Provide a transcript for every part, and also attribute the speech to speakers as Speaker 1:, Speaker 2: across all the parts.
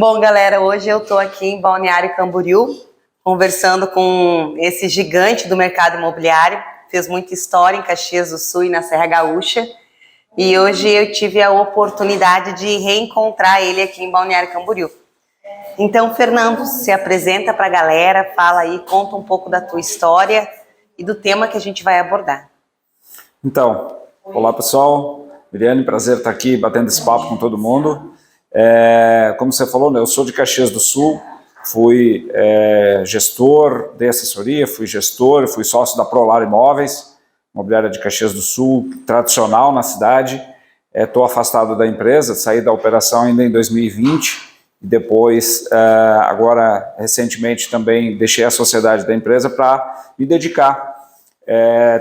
Speaker 1: Bom, galera, hoje eu estou aqui em Balneário Camboriú, conversando com esse gigante do mercado imobiliário, fez muita história em Caxias do Sul e na Serra Gaúcha, e hoje eu tive a oportunidade de reencontrar ele aqui em Balneário Camboriú. Então, Fernando, se apresenta para a galera, fala aí, conta um pouco da tua história e do tema que a gente vai abordar.
Speaker 2: Então, olá pessoal, Miriane, prazer estar aqui batendo esse papo com todo mundo. Como você falou, né, eu sou de Caxias do Sul, fui gestor de assessoria, fui gestor, fui sócio da Prolar Imóveis, imobiliária de Caxias do Sul, tradicional na cidade. Estou afastado da empresa, saí da operação ainda em 2020 e depois, agora recentemente também deixei a sociedade da empresa para me dedicar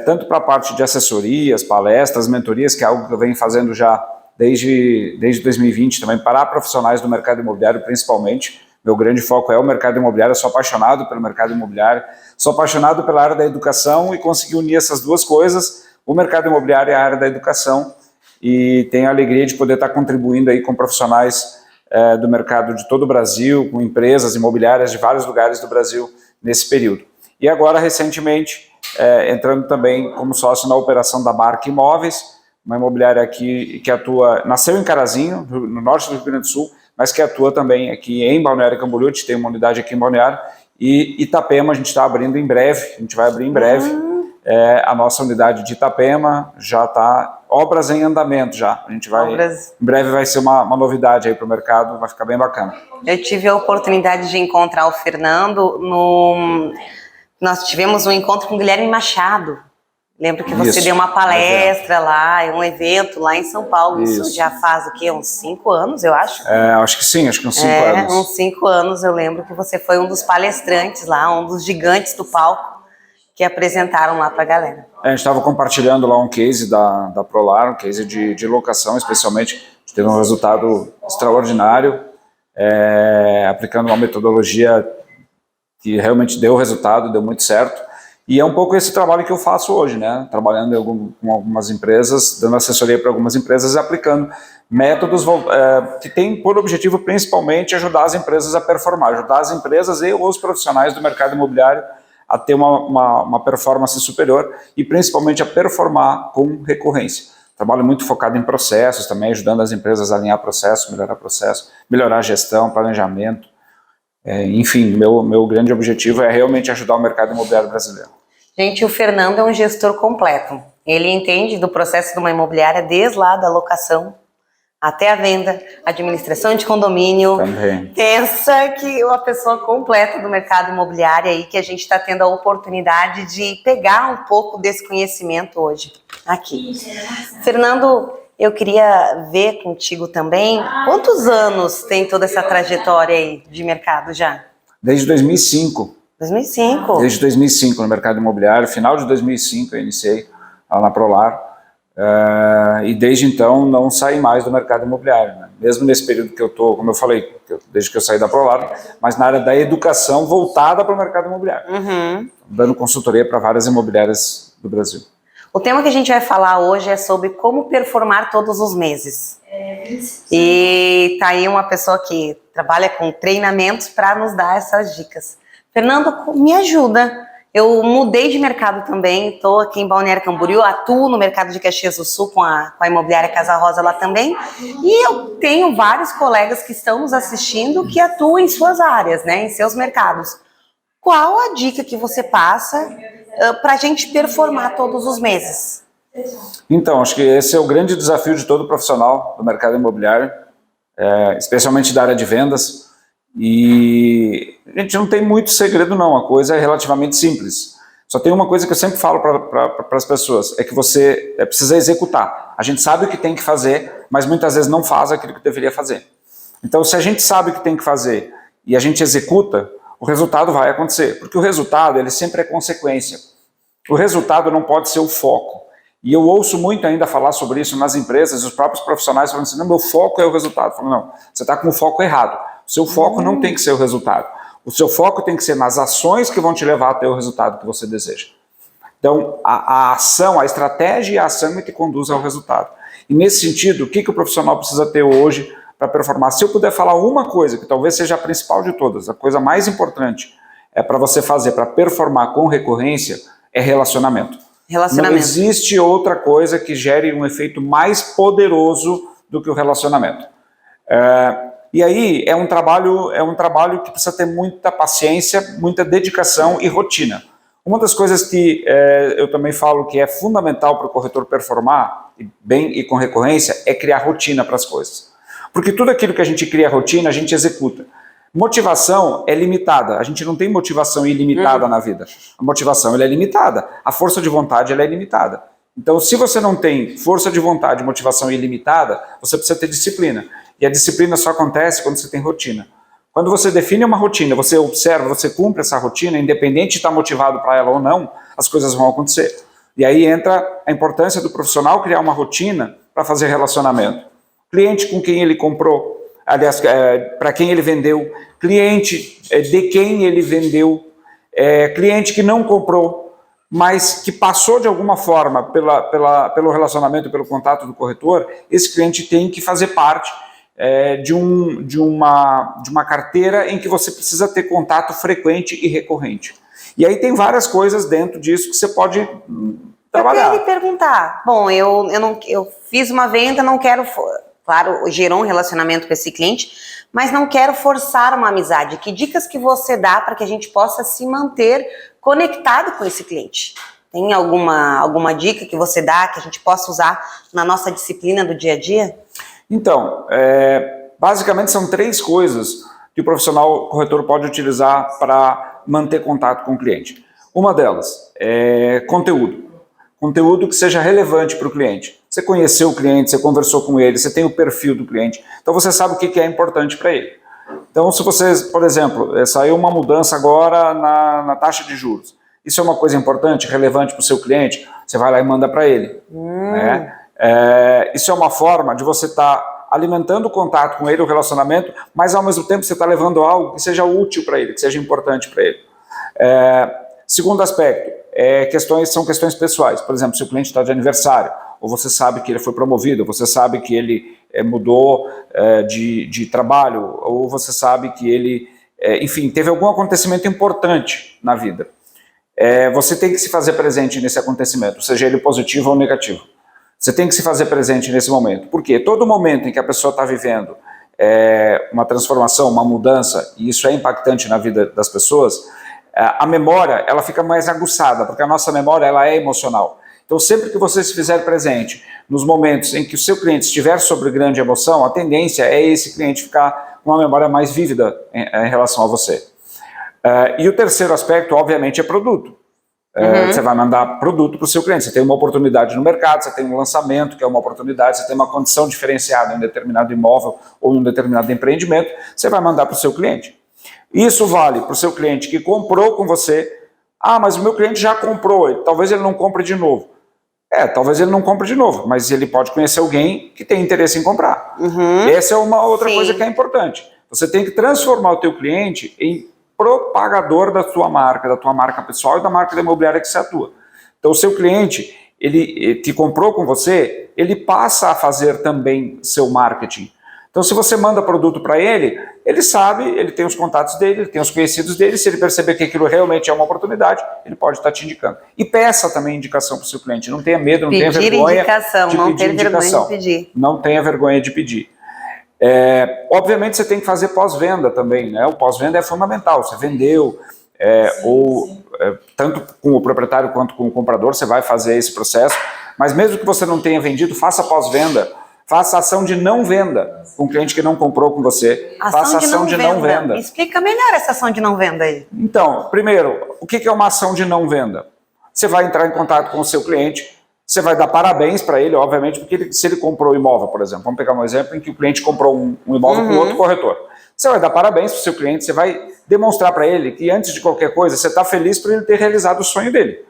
Speaker 2: tanto para a parte de assessorias, palestras, mentorias, que é algo que eu venho fazendo já desde 2020 também, para profissionais do mercado imobiliário principalmente. Meu grande foco é o mercado imobiliário, eu sou apaixonado pelo mercado imobiliário, sou apaixonado pela área da educação e consegui unir essas duas coisas, o mercado imobiliário e a área da educação, e tenho a alegria de poder estar contribuindo aí com profissionais do mercado de todo o Brasil, com empresas imobiliárias de vários lugares do Brasil nesse período. E agora, recentemente, entrando também como sócio na operação da Marca Imóveis, uma imobiliária aqui que atua, nasceu em Carazinho, no norte do Rio Grande do Sul, mas que atua também aqui em Balneário Camboriú, a gente tem uma unidade aqui em Balneário, e Itapema a gente está abrindo em breve, a gente vai abrir em breve a nossa unidade de Itapema, já está, obras em andamento já, a gente vai, em breve vai ser uma novidade aí para o mercado, vai ficar bem bacana.
Speaker 1: Eu tive a oportunidade de encontrar o Fernando nós tivemos um encontro com o Guilherme Machado. Lembro que você deu uma palestra lá, um evento lá em São Paulo. Isso já faz o quê? Uns 5 anos, eu acho?
Speaker 2: Acho que sim, acho que uns 5 anos.
Speaker 1: Uns 5 anos eu lembro que você foi um dos palestrantes lá, um dos gigantes do palco que apresentaram lá para a galera.
Speaker 2: A gente estava compartilhando lá um case da Prolar, um case de locação especialmente. A gente teve um resultado extraordinário, aplicando uma metodologia que realmente deu resultado, deu muito certo. E é um pouco esse trabalho que eu faço hoje, né? Trabalhando com algumas empresas, dando assessoria para algumas empresas e aplicando métodos que têm por objetivo principalmente ajudar as empresas a performar, ajudar as empresas e os profissionais do mercado imobiliário a ter uma performance superior e principalmente a performar com recorrência. Trabalho muito focado em processos também, ajudando as empresas a alinhar processo, melhorar a gestão, planejamento. Enfim, meu grande objetivo é realmente ajudar o mercado imobiliário brasileiro.
Speaker 1: Gente, o Fernando é um gestor completo. Ele entende do processo de uma imobiliária desde lá da locação até a venda, administração de condomínio.
Speaker 2: Também.
Speaker 1: Pensa que é uma pessoa completa do mercado imobiliário aí, que a gente está tendo a oportunidade de pegar um pouco desse conhecimento hoje aqui. Fernando, eu queria ver contigo também, quantos anos tem toda essa trajetória aí de mercado já?
Speaker 2: Desde 2005.
Speaker 1: 2005?
Speaker 2: Desde 2005 no mercado imobiliário, final de 2005 eu iniciei lá na Prolar, e desde então não saí mais do mercado imobiliário, né? Mesmo nesse período que eu estou, como eu falei, desde que eu saí da Prolar, mas na área da educação voltada para o mercado imobiliário, dando consultoria para várias imobiliárias do Brasil.
Speaker 1: O tema que a gente vai falar hoje é sobre como performar todos os meses. E tá aí uma pessoa que trabalha com treinamentos para nos dar essas dicas. Fernando, me ajuda. Eu mudei de mercado também, estou aqui em Balneário Camboriú, atuo no mercado de Caxias do Sul com a imobiliária Casa Rosa lá também. E eu tenho vários colegas que estão nos assistindo que atuam em suas áreas, né, em seus mercados. Qual a dica que você passa para a gente performar todos os meses?
Speaker 2: Então, acho que esse é o grande desafio de todo profissional do mercado imobiliário, especialmente da área de vendas, e a gente não tem muito segredo não, a coisa é relativamente simples. Só tem uma coisa que eu sempre falo para as pessoas, é que você precisa executar. A gente sabe o que tem que fazer, mas muitas vezes não faz aquilo que deveria fazer. Então, se a gente sabe o que tem que fazer e a gente executa, o resultado vai acontecer, porque o resultado ele sempre é consequência. O resultado não pode ser o foco. E eu ouço muito ainda falar sobre isso nas empresas, os próprios profissionais falando assim, não, meu foco é o resultado. Eu falo, não, você está com o foco errado. O seu foco não tem que ser o resultado. O seu foco tem que ser nas ações que vão te levar até o resultado que você deseja. Então, a ação, a estratégia e a ação é que conduz ao resultado. E nesse sentido, o que o profissional precisa ter hoje para performar. Se eu puder falar uma coisa, que talvez seja a principal de todas, a coisa mais importante para você fazer para performar com recorrência, é relacionamento. Não existe outra coisa que gere um efeito mais poderoso do que o relacionamento. E aí é um trabalho que precisa ter muita paciência, muita dedicação e rotina. Uma das coisas que eu também falo que é fundamental para o corretor performar bem e com recorrência é criar rotina para as coisas. Porque tudo aquilo que a gente cria rotina, a gente executa. Motivação é limitada, a gente não tem motivação ilimitada na vida. A motivação ela é limitada, a força de vontade ela é limitada. Então, se você não tem força de vontade e motivação ilimitada, você precisa ter disciplina. E a disciplina só acontece quando você tem rotina. Quando você define uma rotina, você observa, você cumpre essa rotina, independente de estar motivado para ela ou não, as coisas vão acontecer. E aí entra a importância do profissional criar uma rotina para fazer relacionamento. Cliente com quem ele comprou, aliás, para quem ele vendeu, cliente de quem ele vendeu, cliente que não comprou, mas que passou de alguma forma pelo relacionamento, pelo contato do corretor, esse cliente tem que fazer parte de uma carteira em que você precisa ter contato frequente e recorrente. E aí tem várias coisas dentro disso que você pode trabalhar.
Speaker 1: Eu queria lhe perguntar, bom, eu fiz uma venda, não quero, claro, gerou um relacionamento com esse cliente, mas não quero forçar uma amizade. Que dicas que você dá para que a gente possa se manter conectado com esse cliente? Tem alguma dica que você dá que a gente possa usar na nossa disciplina do dia a dia? Então, basicamente são 3 coisas que o profissional corretor pode utilizar para manter contato com o cliente. Uma delas é conteúdo. Conteúdo que seja relevante para o cliente. Você conheceu o cliente, você conversou com ele, você tem o perfil do cliente, então você sabe o que é importante para ele. Então, se você, por exemplo, saiu uma mudança agora na taxa de juros, isso é uma coisa importante, relevante para o seu cliente, você vai lá e manda para ele. Né? Isso é uma forma de você estar alimentando o contato com ele, o relacionamento, mas ao mesmo tempo você está levando algo que seja útil para ele, que seja importante para ele. Segundo aspecto, são questões pessoais. Por exemplo, se o cliente está de aniversário, ou você sabe que ele foi promovido, você sabe que ele mudou de trabalho, ou você sabe que ele, enfim, teve algum acontecimento importante na vida. Você tem que se fazer presente nesse acontecimento, seja ele positivo ou negativo. Você tem que se fazer presente nesse momento. Por quê? Todo momento em que a pessoa está vivendo uma transformação, uma mudança, e isso é impactante na vida das pessoas, a memória ela fica mais aguçada, porque a nossa memória ela é emocional. Então, sempre que você se fizer presente nos momentos em que o seu cliente estiver sob grande emoção, a tendência é esse cliente ficar com uma memória mais vívida em relação a você. E o terceiro aspecto, obviamente, é produto. Você vai mandar produto para o seu cliente. Você tem uma oportunidade no mercado, você tem um lançamento, que é uma oportunidade, você tem uma condição diferenciada em um determinado imóvel ou em um determinado empreendimento, você vai mandar para o seu cliente. Isso vale para o seu cliente que comprou com você. Ah, mas o meu cliente já comprou, talvez ele não compre de novo. Talvez ele não compre de novo, mas ele pode conhecer alguém que tem interesse em comprar. Essa é uma outra coisa que é importante. Você tem que transformar o teu cliente em propagador da tua marca pessoal e da marca da imobiliária que você atua. Então, o seu cliente, ele que comprou com você, ele passa a fazer também seu marketing. Então, se você manda produto para ele, ele sabe, ele tem os contatos dele, ele tem os conhecidos dele, se ele perceber que aquilo realmente é uma oportunidade, ele pode estar te indicando. E peça também indicação para o seu cliente, não tenha medo, não tenha vergonha de pedir indicação. Não tenha vergonha de pedir. Obviamente você tem que fazer pós-venda também, né? O pós-venda é fundamental, você vendeu, tanto com o proprietário quanto com o comprador, você vai fazer esse processo, mas mesmo que você não tenha vendido, faça pós-venda. Faça ação de não venda com um cliente que não comprou com você. Faça ação de não venda. Explica melhor essa ação de não venda aí.
Speaker 2: Então, primeiro, o que é uma ação de não venda? Você vai entrar em contato com o seu cliente, você vai dar parabéns para ele, obviamente, porque se ele comprou um imóvel, por exemplo, vamos pegar um exemplo em que o cliente comprou um imóvel com outro corretor. Você vai dar parabéns para o seu cliente, você vai demonstrar para ele que antes de qualquer coisa, você está feliz por ele ter realizado o sonho dele.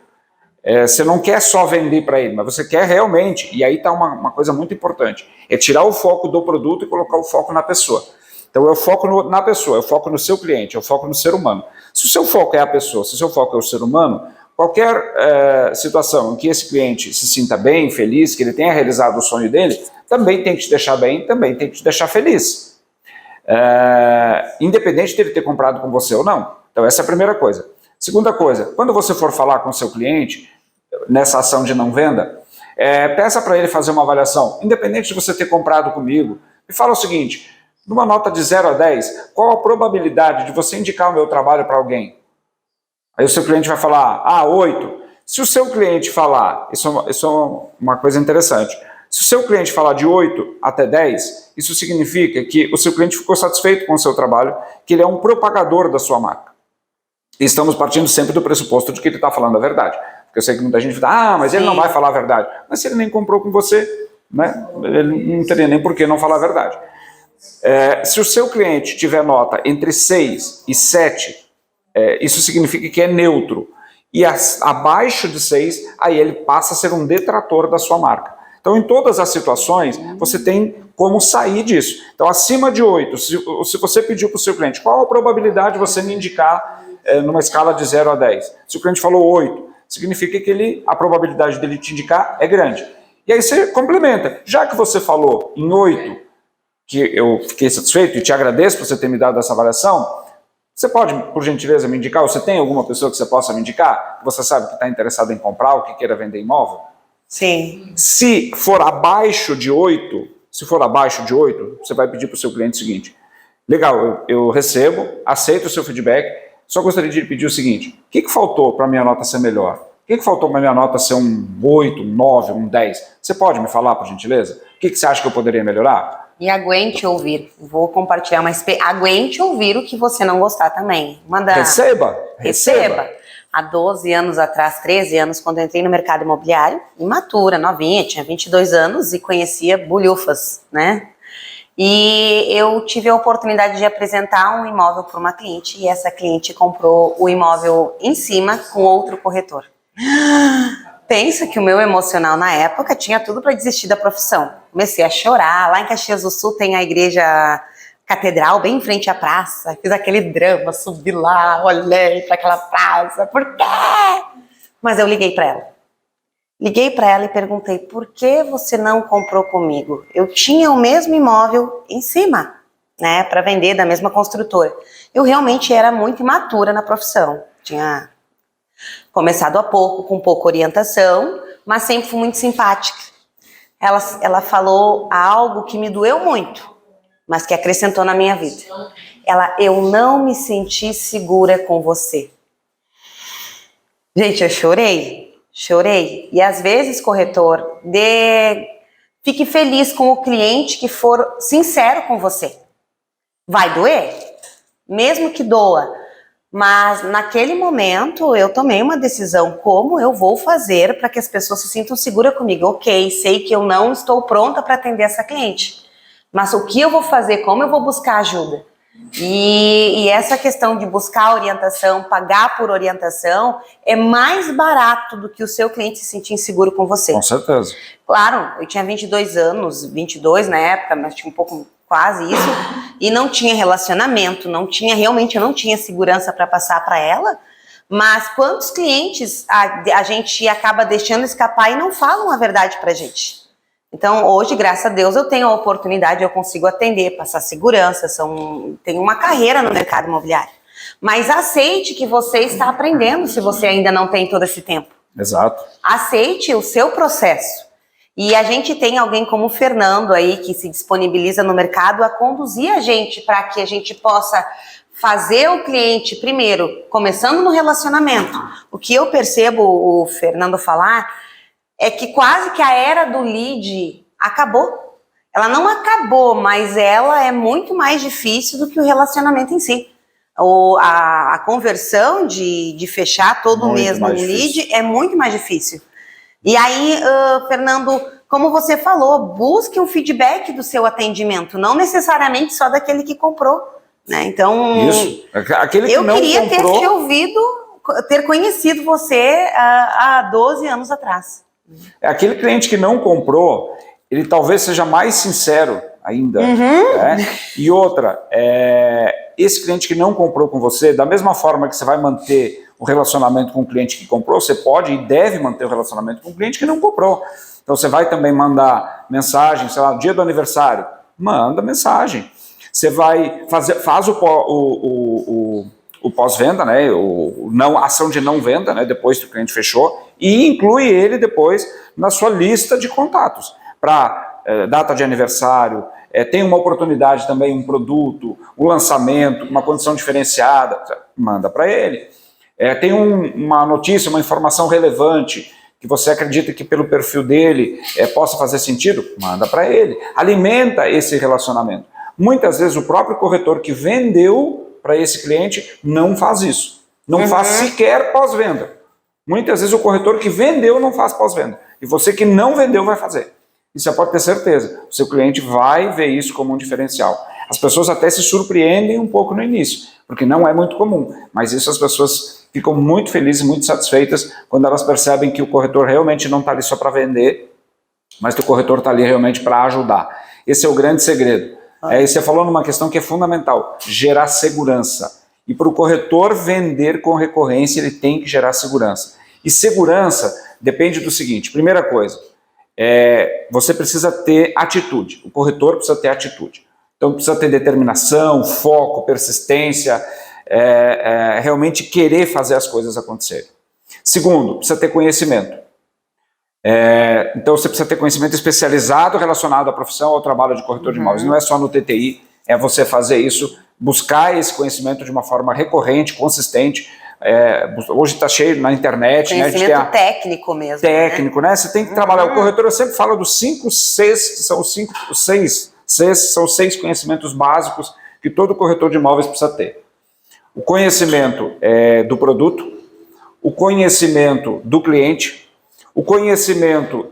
Speaker 2: Você não quer só vender para ele, mas você quer realmente, e aí está uma coisa muito importante, é tirar o foco do produto e colocar o foco na pessoa. Então eu foco na pessoa, eu foco no seu cliente, eu foco no ser humano. Se o seu foco é a pessoa, se o seu foco é o ser humano, qualquer situação em que esse cliente se sinta bem, feliz, que ele tenha realizado o sonho dele, também tem que te deixar bem, também tem que te deixar feliz. Independente de ele ter comprado com você ou não. Então essa é a primeira coisa. Segunda coisa, quando você for falar com o seu cliente, nessa ação de não venda, peça para ele fazer uma avaliação, independente de você ter comprado comigo, e fala o seguinte, numa nota de 0 a 10, qual a probabilidade de você indicar o meu trabalho para alguém? Aí o seu cliente vai falar, 8. Se o seu cliente falar, isso é uma coisa interessante, se o seu cliente falar de 8 até 10, isso significa que o seu cliente ficou satisfeito com o seu trabalho, que ele é um propagador da sua marca. E estamos partindo sempre do pressuposto de que ele está falando a verdade. Porque eu sei que muita gente fala, mas ele não vai falar a verdade. Mas se ele nem comprou com você, né, ele não teria nem por que não falar a verdade. Se o seu cliente tiver nota entre 6 e 7, isso significa que é neutro. E abaixo de 6, aí ele passa a ser um detrator da sua marca. Então, em todas as situações, você tem como sair disso. Então, acima de 8, se você pediu para o seu cliente, qual a probabilidade de você me indicar numa escala de 0 a 10? Se o cliente falou 8, significa que a probabilidade dele te indicar é grande. E aí você complementa. Já que você falou em 8, que eu fiquei satisfeito e te agradeço por você ter me dado essa avaliação, você pode, por gentileza, me indicar? Você tem alguma pessoa que você possa me indicar? Que você sabe que está interessado em comprar ou que queira vender imóvel?
Speaker 1: Sim.
Speaker 2: Se for abaixo de 8, você vai pedir para o seu cliente o seguinte, legal, eu recebo, aceito o seu feedback, só gostaria de pedir o seguinte, o que faltou para a minha nota ser melhor? O que faltou para a minha nota ser um 8, um 9, um 10? Você pode me falar, por gentileza? O que você acha que eu poderia melhorar?
Speaker 1: E aguente ouvir. Vou compartilhar uma experiência. Aguente ouvir o que você não gostar também. Receba. Há 12 anos atrás, 13 anos, quando eu entrei no mercado imobiliário, imatura, novinha, tinha 22 anos e conhecia bulhufas, né? E eu tive a oportunidade de apresentar um imóvel para uma cliente e essa cliente comprou o imóvel em cima com outro corretor. Pensa que o meu emocional na época tinha tudo para desistir da profissão. Comecei a chorar. Lá em Caxias do Sul tem a igreja catedral bem em frente à praça. Fiz aquele drama, subi lá, olhei para aquela praça. Por quê? Mas eu liguei para ela. Liguei para ela e perguntei, por que você não comprou comigo? Eu tinha o mesmo imóvel em cima, né, para vender da mesma construtora. Eu realmente era muito imatura na profissão. Tinha começado há pouco, com pouca orientação, mas sempre fui muito simpática. Ela falou algo que me doeu muito, mas que acrescentou na minha vida. Eu não me senti segura com você. Gente, eu chorei. E às vezes, corretor, fique feliz com o cliente que for sincero com você. Vai doer? Mesmo que doa. Mas naquele momento eu tomei uma decisão, como eu vou fazer para que as pessoas se sintam seguras comigo. Ok, sei que eu não estou pronta para atender essa cliente, mas o que eu vou fazer, como eu vou buscar ajuda? E essa questão de buscar orientação, pagar por orientação, é mais barato do que o seu cliente se sentir inseguro com você.
Speaker 2: Com certeza.
Speaker 1: Claro, eu tinha 22 anos, 22 na época, mas tinha um pouco, quase isso, e não tinha relacionamento, eu não tinha segurança para passar para ela, mas quantos clientes a gente acaba deixando escapar e não falam a verdade pra gente? Então, hoje, graças a Deus, eu tenho a oportunidade, eu consigo atender, passar segurança, tenho uma carreira no mercado imobiliário. Mas aceite que você está aprendendo se você ainda não tem todo esse tempo.
Speaker 2: Exato.
Speaker 1: Aceite o seu processo. E a gente tem alguém como o Fernando aí, que se disponibiliza no mercado a conduzir a gente para que a gente possa fazer o cliente, primeiro, começando no relacionamento. O que eu percebo o Fernando falar é que quase que a era do lead acabou. Ela não acabou, mas ela é muito mais difícil do que o relacionamento em si. A conversão de fechar todo mês no lead é muito mais difícil. E aí, Fernando, como você falou, busque um feedback do seu atendimento, não necessariamente só daquele que comprou, né? Então,
Speaker 2: isso. Aquele que
Speaker 1: eu
Speaker 2: não
Speaker 1: queria
Speaker 2: comprou...
Speaker 1: ter te ouvido, ter conhecido você há 12 anos atrás.
Speaker 2: Aquele cliente que não comprou, ele talvez seja mais sincero ainda. Né? E outra, esse cliente que não comprou com você, da mesma forma que você vai manter o relacionamento com o cliente que comprou, você pode e deve manter o relacionamento com o cliente que não comprou. Então você vai também mandar mensagem, sei lá, no dia do aniversário, manda mensagem. Você vai faz o pós-venda, né, a ação de não venda, né, depois que o cliente fechou, e inclui ele depois na sua lista de contatos. Para data de aniversário, tem uma oportunidade também, um produto, um lançamento, uma condição diferenciada, manda para ele. Tem uma notícia, uma informação relevante, que você acredita que pelo perfil dele possa fazer sentido, manda para ele. Alimenta esse relacionamento. Muitas vezes o próprio corretor que vendeu para esse cliente não faz isso. Não faz sequer pós-venda. Muitas vezes o corretor que vendeu não faz pós-venda. E você que não vendeu vai fazer. E você pode ter certeza, o seu cliente vai ver isso como um diferencial. As pessoas até se surpreendem um pouco no início, porque não é muito comum, mas isso as pessoas ficam muito felizes, muito satisfeitas quando elas percebem que o corretor realmente não está ali só para vender, mas que o corretor está ali realmente para ajudar. Esse é o grande segredo. E você falou numa questão que é fundamental, gerar segurança. E para o corretor vender com recorrência, ele tem que gerar segurança. E segurança depende do seguinte, primeira coisa, você precisa ter atitude, o corretor precisa ter atitude. Então precisa ter determinação, foco, persistência, realmente querer fazer as coisas acontecerem. Segundo, precisa ter conhecimento. Então você precisa ter conhecimento especializado relacionado à profissão, ao trabalho de corretor de imóveis. Não é só no TTI, é você fazer isso, buscar esse conhecimento de uma forma recorrente, consistente. Hoje está cheio na internet.
Speaker 1: Conhecimento,
Speaker 2: né,
Speaker 1: técnico mesmo.
Speaker 2: Técnico, né? Você tem que trabalhar. O corretor, eu sempre falo dos 5 Cs, que são os 6 conhecimentos básicos que todo corretor de imóveis precisa ter. O conhecimento do produto, o conhecimento do cliente, o conhecimento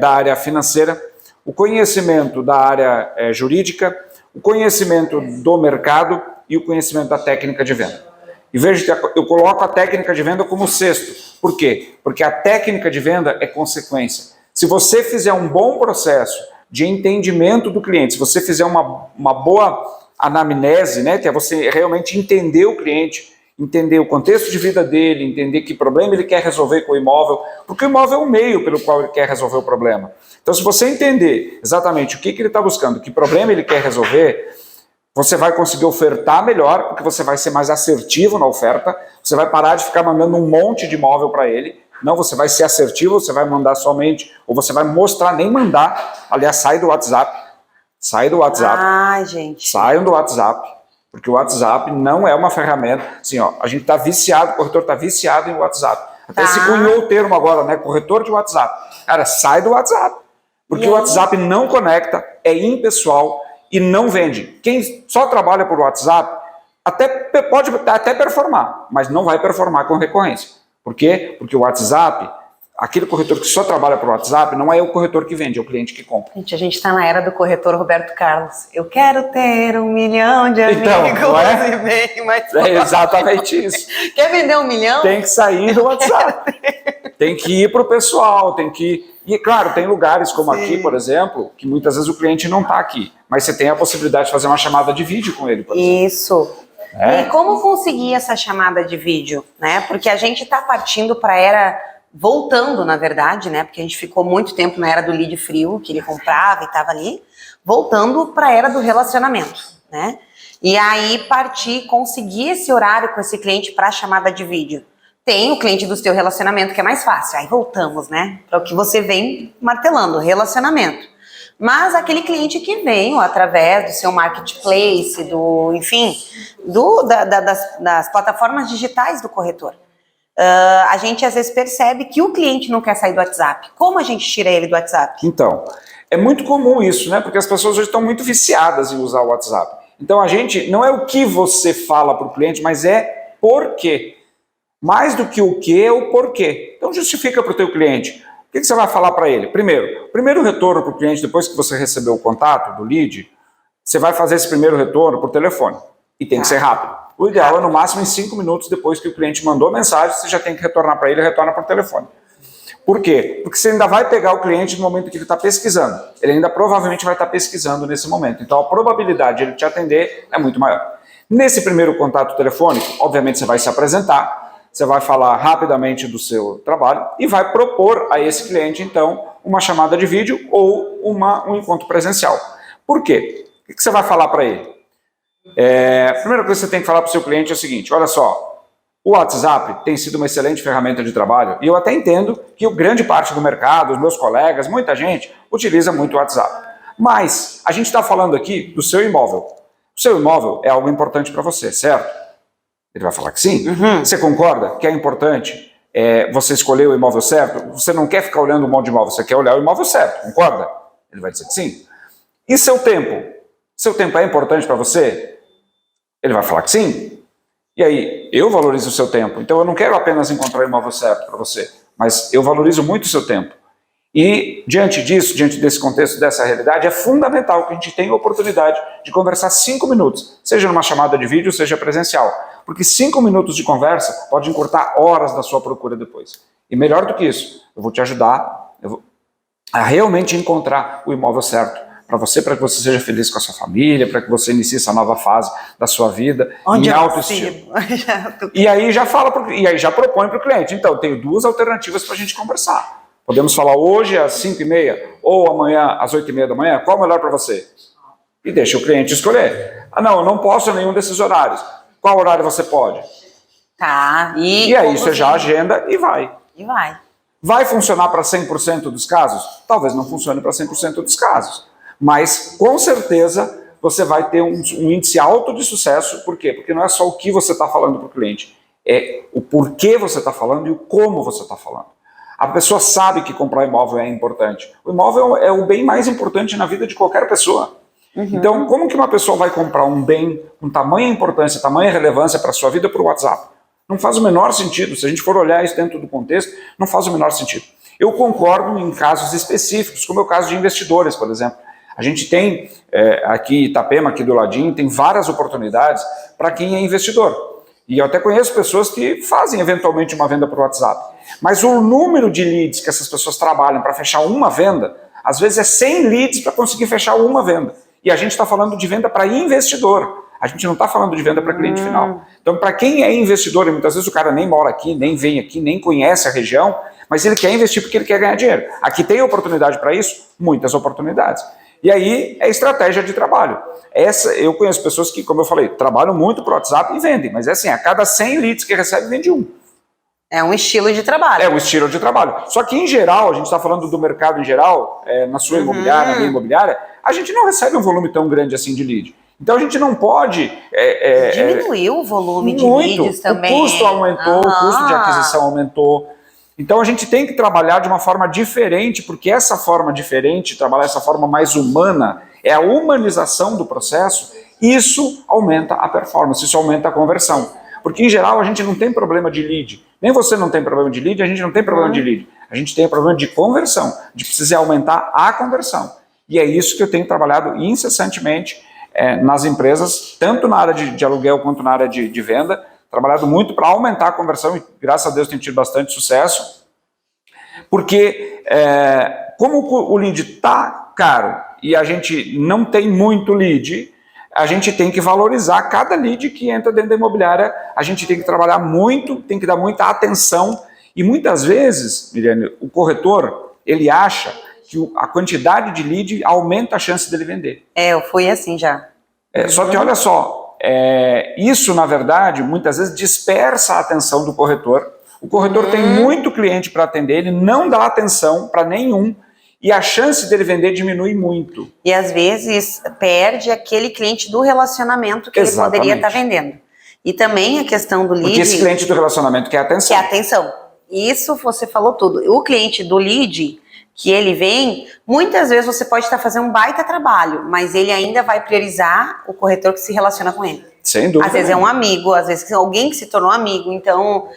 Speaker 2: da área financeira, o conhecimento da área jurídica, o conhecimento do mercado e o conhecimento da técnica de venda. E veja que eu coloco a técnica de venda como sexto. Por quê? Porque a técnica de venda é consequência. Se você fizer um bom processo de entendimento do cliente, se você fizer uma boa anamnese, né, que é você realmente entender o cliente, entender o contexto de vida dele, entender que problema ele quer resolver com o imóvel, porque o imóvel é um meio pelo qual ele quer resolver o problema. Então, se você entender exatamente o que ele está buscando, que problema ele quer resolver, você vai conseguir ofertar melhor, porque você vai ser mais assertivo na oferta, você vai parar de ficar mandando um monte de imóvel para ele, não, você vai ser assertivo, você vai mandar somente, ou você vai mostrar, nem mandar, aliás, sai do WhatsApp,
Speaker 1: gente.
Speaker 2: Saiam do WhatsApp, porque o WhatsApp não é uma ferramenta, assim, ó, a gente está viciado, o corretor está viciado em WhatsApp, até se cunhou o termo agora, né, corretor de WhatsApp, cara, sai do WhatsApp, porque o WhatsApp não conecta, é impessoal, e não vende. Quem só trabalha por WhatsApp pode até performar, mas não vai performar com recorrência. Por quê? Porque o WhatsApp, aquele corretor que só trabalha por WhatsApp, não é o corretor que vende, é o cliente que compra.
Speaker 1: Gente, a gente está na era do corretor Roberto Carlos. Eu quero ter 1 milhão de amigos
Speaker 2: e
Speaker 1: bem mais
Speaker 2: É exatamente isso.
Speaker 1: Quer vender 1 milhão?
Speaker 2: Tem que sair do WhatsApp. Tem que ir para o pessoal, tem que... E, claro, tem lugares como aqui, por exemplo, que muitas vezes o cliente não está aqui, mas você tem a possibilidade de fazer uma chamada de vídeo com ele, por exemplo.
Speaker 1: Isso. E como conseguir essa chamada de vídeo, né? Porque a gente está partindo para a era, voltando, na verdade, né? Porque a gente ficou muito tempo na era do lead frio, que ele comprava e estava ali, voltando para a era do relacionamento, né? E aí conseguir esse horário com esse cliente para chamada de vídeo. Tem o cliente do seu relacionamento, que é mais fácil. Aí voltamos, né? Para o que você vem martelando, relacionamento. Mas aquele cliente que vem através do seu marketplace, enfim, das plataformas digitais do corretor. A gente às vezes percebe que o cliente não quer sair do WhatsApp. Como a gente tira ele do WhatsApp?
Speaker 2: Então, é muito comum isso, né? Porque as pessoas hoje estão muito viciadas em usar o WhatsApp. Então a gente, não é o que você fala para o cliente, mas é por quê. Mais do que o que é o porquê. Então justifica para o teu cliente. O que você vai falar para ele? Primeiro retorno para o cliente, depois que você recebeu o contato do lead, você vai fazer esse primeiro retorno por telefone. E tem que ser rápido. O ideal é no máximo em 5 minutos depois que o cliente mandou a mensagem, você já tem que retornar para ele e retorna por telefone. Por quê? Porque você ainda vai pegar o cliente no momento que ele está pesquisando. Ele ainda provavelmente vai estar pesquisando nesse momento. Então a probabilidade de ele te atender é muito maior. Nesse primeiro contato telefônico, obviamente você vai se apresentar, você vai falar rapidamente do seu trabalho e vai propor a esse cliente, então, uma chamada de vídeo ou um encontro presencial. Por quê? O que você vai falar para ele? A primeira coisa que você tem que falar para o seu cliente é o seguinte, olha só, o WhatsApp tem sido uma excelente ferramenta de trabalho e eu até entendo que grande parte do mercado, os meus colegas, muita gente utiliza muito o WhatsApp. Mas a gente está falando aqui do seu imóvel. O seu imóvel é algo importante para você, certo? Ele vai falar que sim. Você concorda que é importante você escolher o imóvel certo? Você não quer ficar olhando um monte de imóvel, você quer olhar o imóvel certo, concorda? Ele vai dizer que sim. E seu tempo? Seu tempo é importante para você? Ele vai falar que sim. E aí, eu valorizo o seu tempo, então eu não quero apenas encontrar o imóvel certo para você, mas eu valorizo muito o seu tempo. E diante disso, diante desse contexto, dessa realidade, é fundamental que a gente tenha a oportunidade de conversar 5 minutos, seja numa chamada de vídeo, seja presencial. Porque 5 minutos de conversa pode encurtar horas da sua procura depois. E melhor do que isso, eu vou te ajudar a realmente encontrar o imóvel certo para que você seja feliz com a sua família, para que você inicie essa nova fase da sua vida em autoestima. E aí já já propõe para o cliente. Então, tenho 2 alternativas para a gente conversar. Podemos falar hoje às 5h30 ou amanhã às 8h30 da manhã? Qual é o melhor para você? E deixa o cliente escolher. Ah, não, eu não posso em nenhum desses horários. Qual horário você pode?
Speaker 1: Tá.
Speaker 2: E aí você já agenda e vai.
Speaker 1: E vai.
Speaker 2: Vai funcionar para 100% dos casos? Talvez não funcione para 100% dos casos. Mas, com certeza, você vai ter um índice alto de sucesso. Por quê? Porque não é só o que você está falando para o cliente. É o porquê você está falando e o como você está falando. A pessoa sabe que comprar imóvel é importante. O imóvel é o bem mais importante na vida de qualquer pessoa. Então, como que uma pessoa vai comprar um bem com tamanha importância, tamanha relevância para a sua vida por WhatsApp? Não faz o menor sentido. Se a gente for olhar isso dentro do contexto, não faz o menor sentido. Eu concordo em casos específicos, como é o caso de investidores, por exemplo. A gente tem aqui em Itapema, aqui do ladinho, tem várias oportunidades para quem é investidor. E eu até conheço pessoas que fazem eventualmente uma venda por WhatsApp. Mas o número de leads que essas pessoas trabalham para fechar uma venda, às vezes é 100 leads para conseguir fechar uma venda. E a gente está falando de venda para investidor. A gente não está falando de venda para cliente final. Então, para quem é investidor, e muitas vezes o cara nem mora aqui, nem vem aqui, nem conhece a região, mas ele quer investir porque ele quer ganhar dinheiro. Aqui tem oportunidade para isso? Muitas oportunidades. E aí é estratégia de trabalho. Eu conheço pessoas que, como eu falei, trabalham muito para o WhatsApp e vendem, mas é assim, a cada 100 leads que recebe, vende um.
Speaker 1: É um estilo de trabalho.
Speaker 2: É um estilo de trabalho. Só que, em geral, a gente está falando do mercado em geral, na sua imobiliária, na minha imobiliária, a gente não recebe um volume tão grande assim de lead. Então, a gente não pode...
Speaker 1: Diminuiu o volume de
Speaker 2: muito.
Speaker 1: leads também.
Speaker 2: O custo aumentou, o custo de aquisição aumentou. Então, a gente tem que trabalhar de uma forma diferente, porque essa forma diferente, trabalhar essa forma mais humana, é a humanização do processo, isso aumenta a performance, isso aumenta a conversão. Porque, em geral, a gente não tem problema de lead. Nem você não tem problema de lead, a gente não tem problema de lead. A gente tem problema de conversão, de precisar aumentar a conversão. E é isso que eu tenho trabalhado incessantemente nas empresas, tanto na área de aluguel quanto na área de venda, trabalhado muito para aumentar a conversão e, graças a Deus, tem tido bastante sucesso. Porque, como o lead está caro e a gente não tem muito lead, a gente tem que valorizar cada lead que entra dentro da imobiliária, a gente tem que trabalhar muito, tem que dar muita atenção, e muitas vezes, Miriane, o corretor, ele acha que a quantidade de lead aumenta a chance dele vender.
Speaker 1: Eu fui assim já.
Speaker 2: Só que olha só, isso na verdade, muitas vezes dispersa a atenção do corretor, o corretor tem muito cliente para atender, ele não dá atenção para nenhum, e a chance dele vender diminui muito.
Speaker 1: E às vezes perde aquele cliente do relacionamento que ele poderia estar vendendo. E também a questão do lead...
Speaker 2: Porque esse cliente do relacionamento quer atenção.
Speaker 1: Quer atenção. Isso você falou tudo. O cliente do lead, que ele vem, muitas vezes você pode estar fazendo um baita trabalho, mas ele ainda vai priorizar o corretor que se relaciona com ele.
Speaker 2: Sem dúvida.
Speaker 1: Às vezes é um amigo, às vezes é alguém que se tornou amigo. Então...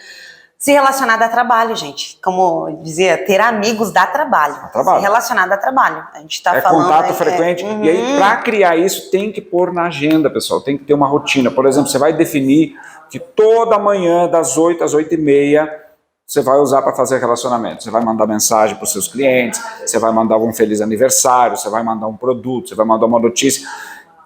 Speaker 1: se relacionar dá trabalho, gente. Como dizia, ter amigos dá trabalho. Se relacionar dá trabalho. A gente tá falando...
Speaker 2: contato frequente. E aí, para criar isso, tem que pôr na agenda, pessoal. Tem que ter uma rotina. Por exemplo, você vai definir que toda manhã, das 8 às 8h30, você vai usar para fazer relacionamento. Você vai mandar mensagem para os seus clientes, você vai mandar um feliz aniversário, você vai mandar um produto, você vai mandar uma notícia.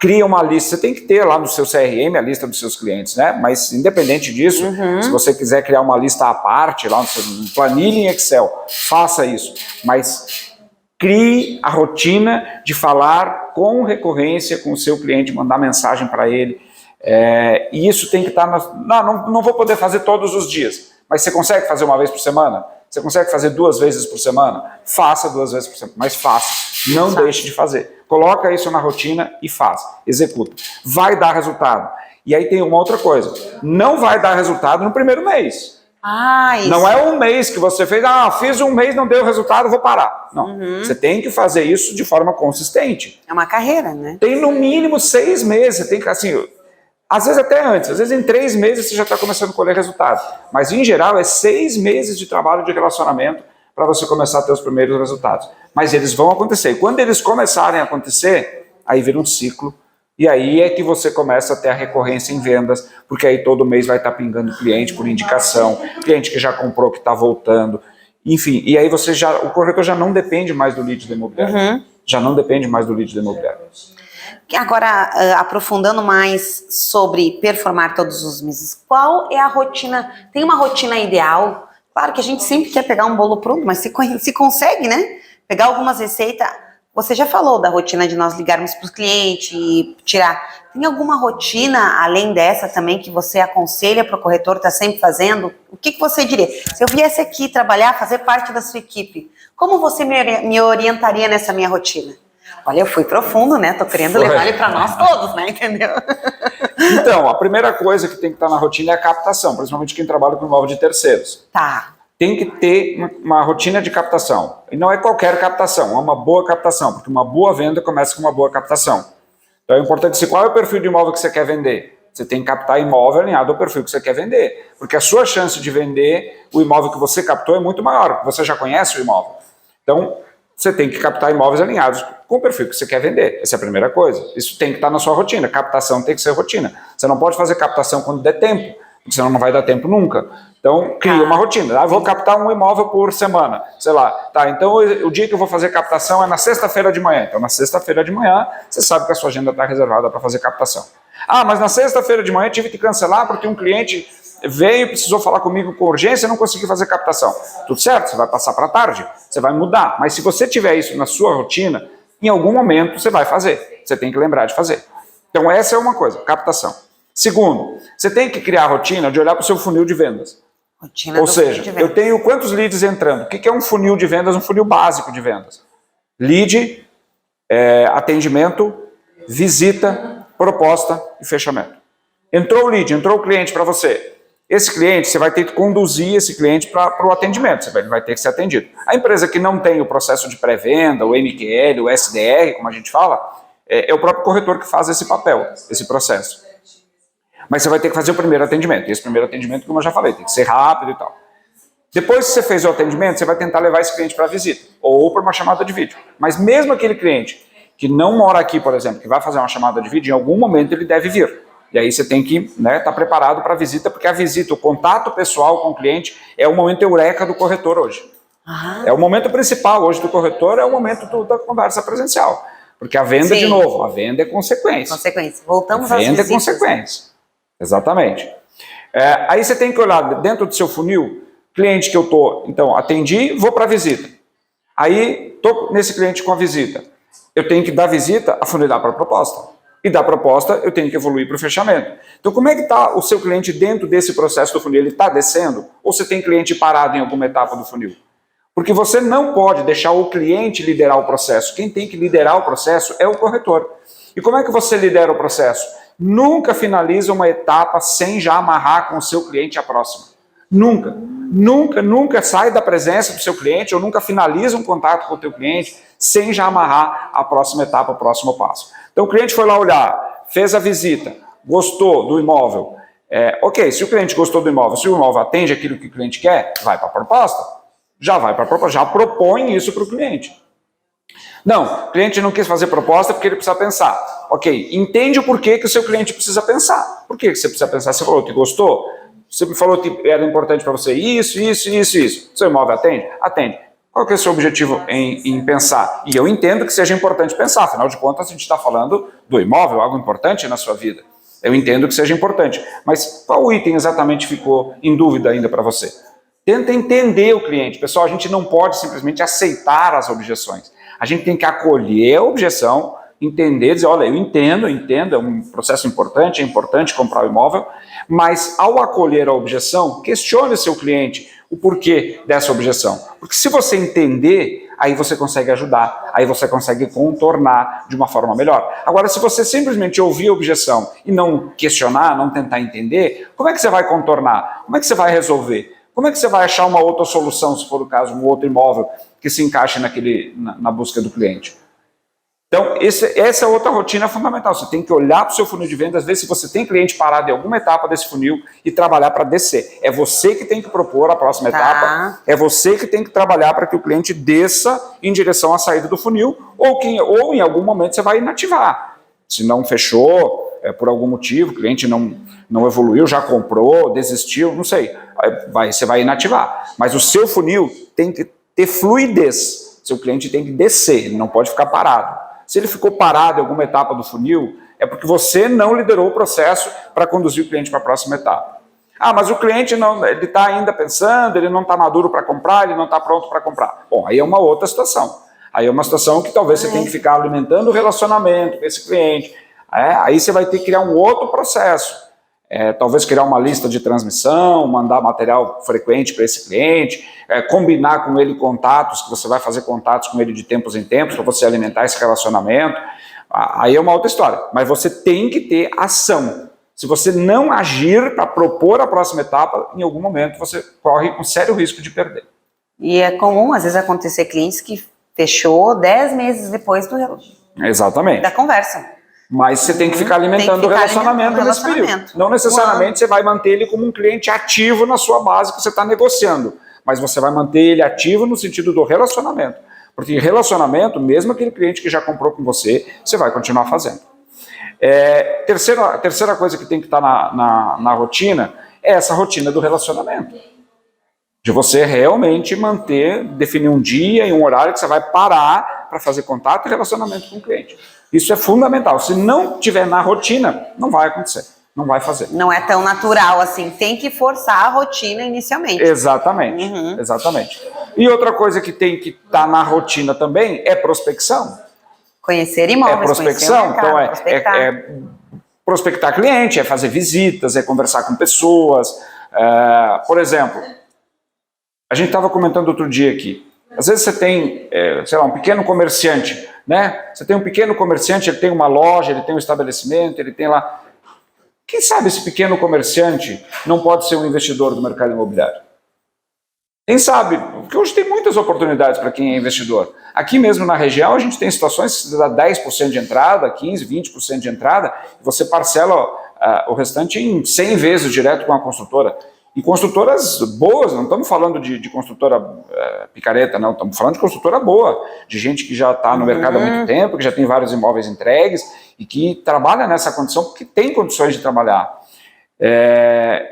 Speaker 2: cria uma lista, você tem que ter lá no seu CRM a lista dos seus clientes, né? Mas independente disso, se você quiser criar uma lista à parte, lá no seu planilha em Excel, faça isso. Mas crie a rotina de falar com recorrência com o seu cliente, mandar mensagem para ele. E isso tem que estar... Não vou poder fazer todos os dias, mas você consegue fazer uma vez por semana? Você consegue fazer 2 vezes por semana? Faça 2 vezes por semana, mas faça. Não deixe de fazer. Coloca isso na rotina e faz. Executa. Vai dar resultado. E aí tem uma outra coisa. Não vai dar resultado no primeiro mês.
Speaker 1: Isso.
Speaker 2: Não é um mês que você fez, fiz um mês, não deu resultado, vou parar. Não. Você tem que fazer isso de forma consistente.
Speaker 1: É uma carreira, né?
Speaker 2: Tem no mínimo 6 meses. Você tem que, assim... Às vezes até antes, às vezes em 3 meses você já está começando a colher resultado. Mas em geral é 6 meses de trabalho de relacionamento para você começar a ter os primeiros resultados. Mas eles vão acontecer. E quando eles começarem a acontecer, aí vira um ciclo. E aí é que você começa a ter a recorrência em vendas, porque aí todo mês vai estar pingando cliente por indicação, cliente que já comprou, que está voltando. Enfim, e aí o corretor já não depende mais do lead do imobiliário. Já não depende mais do lead do imobiliário.
Speaker 1: Agora, aprofundando mais sobre performar todos os meses, qual é a rotina? Tem uma rotina ideal? Claro que a gente sempre quer pegar um bolo pronto, mas se consegue, né? Pegar algumas receitas. Você já falou da rotina de nós ligarmos para os clientes e tirar. Tem alguma rotina, além dessa também, que você aconselha para o corretor estar sempre fazendo? O que você diria? Se eu viesse aqui trabalhar, fazer parte da sua equipe, como você me orientaria nessa minha rotina? Olha, eu fui profundo, né? Tô querendo levar ele para nós todos, né? Entendeu?
Speaker 2: Então, a primeira coisa que tem que estar na rotina é a captação, principalmente quem trabalha com imóvel de terceiros.
Speaker 1: Tá.
Speaker 2: Tem que ter uma rotina de captação. E não é qualquer captação, é uma boa captação, porque uma boa venda começa com uma boa captação. Então é importante saber qual é o perfil de imóvel que você quer vender. Você tem que captar imóvel alinhado ao perfil que você quer vender, porque a sua chance de vender o imóvel que você captou é muito maior, porque você já conhece o imóvel. Então, você tem que captar imóveis alinhados com o perfil que você quer vender. Essa é a primeira coisa. Isso tem que estar na sua rotina. Captação tem que ser rotina. Você não pode fazer captação quando der tempo, porque senão não vai dar tempo nunca. Então, cria uma rotina. Vou captar um imóvel por semana. Sei lá. Tá, então o dia que eu vou fazer captação é na sexta-feira de manhã. Então, na sexta-feira de manhã, você sabe que a sua agenda está reservada para fazer captação. Mas na sexta-feira de manhã eu tive que cancelar porque um cliente veio, precisou falar comigo com urgência e não consegui fazer captação. Tudo certo, você vai passar para tarde, você vai mudar. Mas se você tiver isso na sua rotina, em algum momento você vai fazer. Você tem que lembrar de fazer. Então essa é uma coisa, captação. Segundo, você tem que criar a rotina de olhar para o seu funil de vendas. Ou seja, eu tenho quantos leads entrando? O que é um funil de vendas? Um funil básico de vendas. Lead, atendimento, visita, proposta e fechamento. Entrou o lead, entrou o cliente para você. Esse cliente, você vai ter que conduzir esse cliente para o atendimento, ele vai ter que ser atendido. A empresa que não tem o processo de pré-venda, o MQL, o SDR, como a gente fala, é o próprio corretor que faz esse papel, esse processo. Mas você vai ter que fazer o primeiro atendimento. E esse primeiro atendimento, como eu já falei, tem que ser rápido e tal. Depois que você fez o atendimento, você vai tentar levar esse cliente para visita, ou para uma chamada de vídeo. Mas mesmo aquele cliente que não mora aqui, por exemplo, que vai fazer uma chamada de vídeo, em algum momento ele deve vir. E aí você tem que estar preparado para a visita, porque a visita, o contato pessoal com o cliente é o momento eureka do corretor hoje. É o momento principal hoje do corretor, é o momento da conversa presencial. Porque a venda, de novo, a venda é consequência.
Speaker 1: Voltamos às
Speaker 2: visitas. A venda é
Speaker 1: consequência.
Speaker 2: Exatamente. Aí você tem que olhar dentro do seu funil, cliente que eu atendi, vou para a visita. Aí, estou nesse cliente com a visita. Eu tenho que dar visita, afunilar para a proposta. E da proposta, eu tenho que evoluir para o fechamento. Então, como é que está o seu cliente dentro desse processo do funil? Ele está descendo? Ou você tem cliente parado em alguma etapa do funil? Porque você não pode deixar o cliente liderar o processo. Quem tem que liderar o processo é o corretor. E como é que você lidera o processo? Nunca finaliza uma etapa sem já amarrar com o seu cliente a próxima. Nunca. Nunca sai da presença do seu cliente ou nunca finaliza um contato com o teu cliente sem já amarrar a próxima etapa, o próximo passo. Então o cliente foi lá olhar, fez a visita, gostou do imóvel. Ok, se o cliente gostou do imóvel, se o imóvel atende aquilo que o cliente quer, vai para a proposta. Já vai para a proposta, já propõe isso para o cliente. Não, o cliente não quis fazer proposta porque ele precisa pensar. Ok, entende o porquê que o seu cliente precisa pensar. Por que você precisa pensar? Você falou que gostou? Você me falou que era importante para você isso. Seu imóvel atende? Atende. Qual que é o seu objetivo em pensar? E eu entendo que seja importante pensar, afinal de contas a gente está falando do imóvel, algo importante na sua vida. Eu entendo que seja importante, mas qual item exatamente ficou em dúvida ainda para você? Tenta entender o cliente. Pessoal, a gente não pode simplesmente aceitar as objeções. A gente tem que acolher a objeção, entender, dizer, olha, eu entendo, é um processo importante, é importante comprar o imóvel, mas ao acolher a objeção, questione seu cliente o porquê dessa objeção. Porque se você entender, aí você consegue ajudar, aí você consegue contornar de uma forma melhor. Agora, se você simplesmente ouvir a objeção e não questionar, não tentar entender, como é que você vai contornar? Como é que você vai resolver? Como é que você vai achar uma outra solução, se for o caso, um outro imóvel que se encaixe na busca do cliente? Então, essa é outra rotina fundamental. Você tem que olhar para o seu funil de vendas, ver se você tem cliente parado em alguma etapa desse funil e trabalhar para descer. É você que tem que propor a próxima etapa, é você que tem que trabalhar para que o cliente desça em direção à saída do funil, ou em algum momento você vai inativar. Se não fechou, por algum motivo, o cliente não evoluiu, já comprou, desistiu, não sei, você vai inativar. Mas o seu funil tem que ter fluidez, seu cliente tem que descer, ele não pode ficar parado. Se ele ficou parado em alguma etapa do funil, é porque você não liderou o processo para conduzir o cliente para a próxima etapa. Ah, mas o cliente ele está ainda pensando, ele não está maduro para comprar, ele não está pronto para comprar. Bom, aí é uma outra situação. Aí é uma situação que talvez você tenha que ficar alimentando o relacionamento com esse cliente. Aí você vai ter que criar um outro processo. Talvez criar uma lista de transmissão, mandar material frequente para esse cliente, combinar com ele contatos, que você vai fazer contatos com ele de tempos em tempos para você alimentar esse relacionamento. Aí é uma outra história, mas você tem que ter ação. Se você não agir para propor a próxima etapa, em algum momento você corre um sério risco de perder.
Speaker 1: E é comum, às vezes, acontecer clientes que fechou 10 meses depois
Speaker 2: Exatamente.
Speaker 1: Da conversa.
Speaker 2: Mas você tem que ficar alimentando o relacionamento nesse período. Não necessariamente você vai manter ele como um cliente ativo na sua base que você está negociando, mas você vai manter ele ativo no sentido do relacionamento. Porque relacionamento, mesmo aquele cliente que já comprou com você, você vai continuar fazendo. Terceira coisa que tem que estar na rotina é essa rotina do relacionamento. De você realmente definir um dia e um horário que você vai parar para fazer contato e relacionamento com o cliente. Isso é fundamental. Se não tiver na rotina, não vai acontecer, não vai fazer.
Speaker 1: Não é tão natural assim, tem que forçar a rotina inicialmente.
Speaker 2: Exatamente, exatamente. E outra coisa que tem que estar na rotina também é prospecção.
Speaker 1: Conhecer imóveis,
Speaker 2: prospecção,
Speaker 1: conhecer o mercado,
Speaker 2: então prospectar cliente, é fazer visitas, é conversar com pessoas. Por exemplo, a gente estava comentando outro dia aqui, às vezes você tem, sei lá, um pequeno comerciante, né? Você tem um pequeno comerciante, ele tem uma loja, ele tem um estabelecimento, ele tem lá... Quem sabe esse pequeno comerciante não pode ser um investidor do mercado imobiliário? Quem sabe? Porque hoje tem muitas oportunidades para quem é investidor. Aqui mesmo na região a gente tem situações que você dá 10% de entrada, 15%, 20% de entrada, e você parcela o restante em 100 vezes direto com a construtora. E construtoras boas, não estamos falando de construtora picareta, não, estamos falando de construtora boa, de gente que já está no mercado há muito tempo, que já tem vários imóveis entregues e que trabalha nessa condição porque tem condições de trabalhar.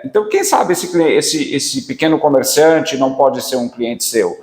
Speaker 2: Então, quem sabe esse pequeno comerciante não pode ser um cliente seu?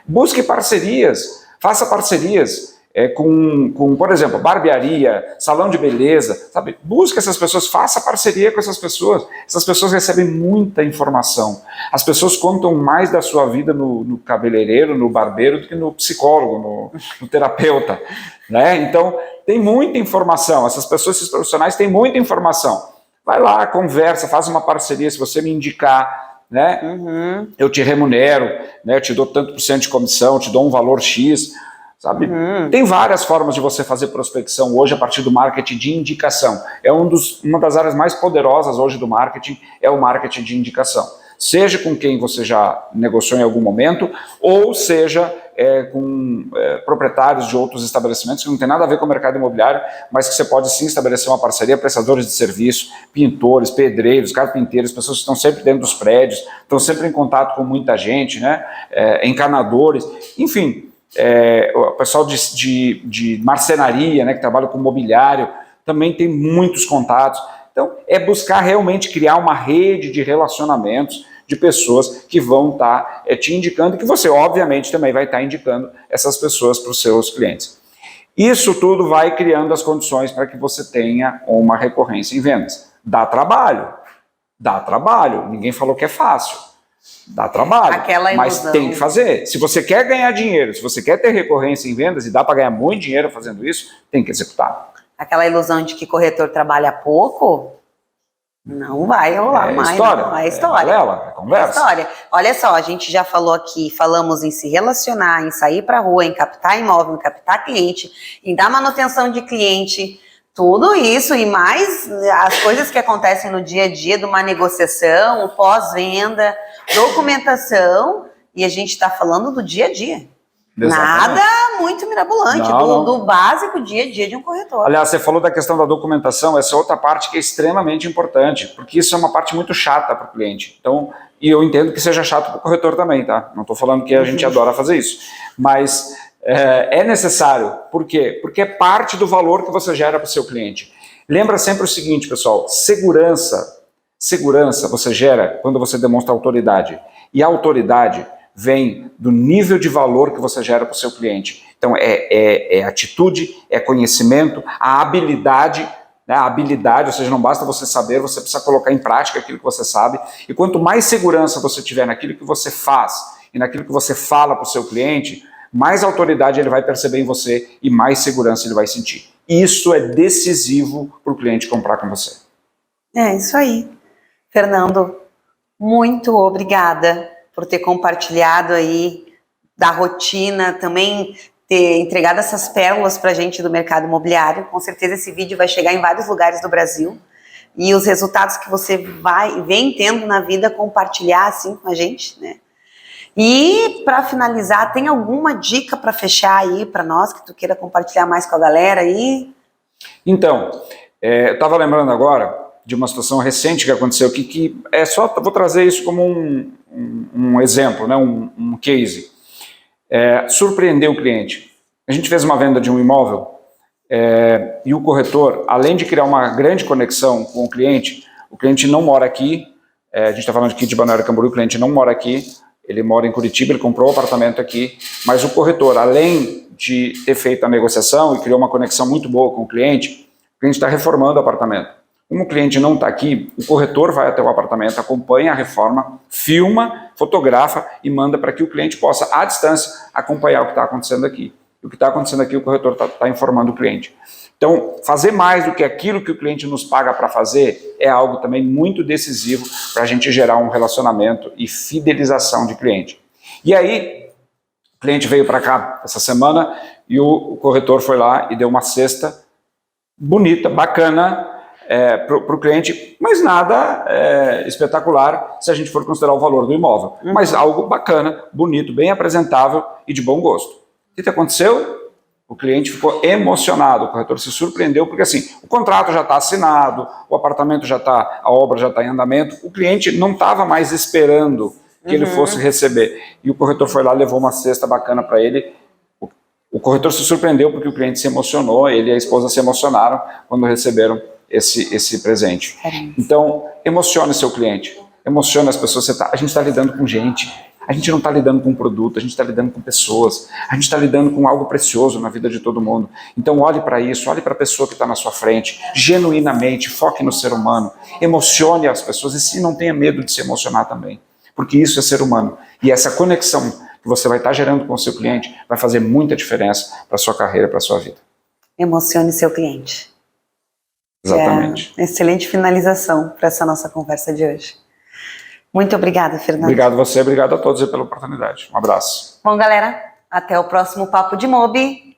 Speaker 2: Busque parcerias, faça parcerias com, por exemplo, barbearia, salão de beleza, sabe? Busque essas pessoas, faça parceria com essas pessoas. Essas pessoas recebem muita informação. As pessoas contam mais da sua vida no cabeleireiro, no barbeiro, do que no psicólogo, no terapeuta, né? Então, tem muita informação. Essas pessoas, esses profissionais têm muita informação. Vai lá, conversa, faz uma parceria, se você me indicar, né? Eu te remunero, né? Eu te dou tanto por cento de comissão, eu te dou um valor X, sabe? Tem várias formas de você fazer prospecção hoje a partir do marketing de indicação. Uma das áreas mais poderosas hoje do marketing é o marketing de indicação. Seja com quem você já negociou em algum momento, ou seja com proprietários de outros estabelecimentos que não tem nada a ver com o mercado imobiliário, mas que você pode sim estabelecer uma parceria, prestadores de serviço, pintores, pedreiros, carpinteiros, pessoas que estão sempre dentro dos prédios, estão sempre em contato com muita gente, né? Encanadores, enfim, o pessoal de marcenaria, né, que trabalha com mobiliário, também tem muitos contatos. Então, é buscar realmente criar uma rede de relacionamentos, de pessoas que vão estar te indicando, que você obviamente também vai estar indicando essas pessoas para os seus clientes. Isso tudo vai criando as condições para que você tenha uma recorrência em vendas. Dá trabalho, ninguém falou que é fácil. Dá trabalho, mas tem que fazer. Se você quer ganhar dinheiro, se você quer ter recorrência em vendas, e dá para ganhar muito dinheiro fazendo isso, tem que executar.
Speaker 1: Aquela ilusão de que corretor trabalha pouco, não vai rolar mais.
Speaker 2: História.
Speaker 1: Não, é história.
Speaker 2: É conversa.
Speaker 1: É história. Olha só, a gente já falou aqui, falamos em se relacionar, em sair para a rua, em captar imóvel, em captar cliente, em dar manutenção de cliente, tudo isso e mais as coisas que acontecem no dia a dia de uma negociação, o pós-venda, documentação, e a gente está falando do dia a dia. Exatamente. Nada muito mirabolante, do básico dia a dia de um corretor.
Speaker 2: Aliás, você falou da questão da documentação, essa outra parte que é extremamente importante, porque isso é uma parte muito chata para o cliente. Então, e eu entendo que seja chato para o corretor também, tá? Não estou falando que a gente adora fazer isso, mas é necessário. Por quê? Porque é parte do valor que você gera para o seu cliente. Lembra sempre o seguinte, pessoal, segurança você gera quando você demonstra autoridade. E a autoridade vem do nível de valor que você gera para o seu cliente. Então, é atitude, é conhecimento, a habilidade, né? A habilidade, ou seja, não basta você saber, você precisa colocar em prática aquilo que você sabe. E quanto mais segurança você tiver naquilo que você faz e naquilo que você fala para o seu cliente, mais autoridade ele vai perceber em você e mais segurança ele vai sentir. Isso é decisivo para o cliente comprar com você.
Speaker 1: É isso aí. Fernando, muito obrigada por ter compartilhado aí da rotina, também ter entregado essas pérolas para a gente do mercado imobiliário. Com certeza esse vídeo vai chegar em vários lugares do Brasil e os resultados que você vem tendo na vida, compartilhar assim com a gente, né? E para finalizar, tem alguma dica para fechar aí para nós que tu queira compartilhar mais com a galera aí?
Speaker 2: Então, eu estava lembrando agora de uma situação recente que aconteceu aqui, que é só, vou trazer isso como um exemplo, né, um case. Surpreender o cliente. A gente fez uma venda de um imóvel e o corretor, além de criar uma grande conexão com o cliente não mora aqui, a gente está falando aqui de Balneário Camboriú, o cliente não mora aqui, ele mora em Curitiba, ele comprou um apartamento aqui, mas o corretor, além de ter feito a negociação e criou uma conexão muito boa com o cliente está reformando o apartamento. Como o cliente não está aqui, o corretor vai até o apartamento, acompanha a reforma, filma, fotografa e manda para que o cliente possa, à distância, acompanhar o que está acontecendo aqui. E o que está acontecendo aqui, o corretor está informando o cliente. Então, fazer mais do que aquilo que o cliente nos paga para fazer é algo também muito decisivo para a gente gerar um relacionamento e fidelização de cliente. E aí, o cliente veio para cá essa semana e o corretor foi lá e deu uma cesta bonita, bacana, para o cliente, mas nada espetacular se a gente for considerar o valor do imóvel. Mas algo bacana, bonito, bem apresentável e de bom gosto. O que aconteceu? O cliente ficou emocionado, o corretor se surpreendeu, porque assim, o contrato já está assinado, o apartamento já está, a obra já está em andamento, o cliente não estava mais esperando que ele fosse receber. E o corretor foi lá, levou uma cesta bacana para ele. O corretor se surpreendeu porque o cliente se emocionou, ele e a esposa se emocionaram quando receberam esse presente. Então, emocione seu cliente, emocione as pessoas. A gente está lidando com gente, a gente não está lidando com um produto, a gente está lidando com pessoas, a gente está lidando com algo precioso na vida de todo mundo. Então olhe para isso, olhe para a pessoa que está na sua frente, genuinamente, foque no ser humano, emocione as pessoas e se não tenha medo de se emocionar também, porque isso é ser humano. E essa conexão que você vai estar gerando com o seu cliente vai fazer muita diferença para a sua carreira, para a sua vida.
Speaker 1: Emocione seu cliente.
Speaker 2: Exatamente.
Speaker 1: Excelente finalização para essa nossa conversa de hoje. Muito obrigada, Fernando.
Speaker 2: Obrigado a você, obrigado a todos pela oportunidade. Um abraço.
Speaker 1: Bom, galera, até o próximo Papo de Mobi.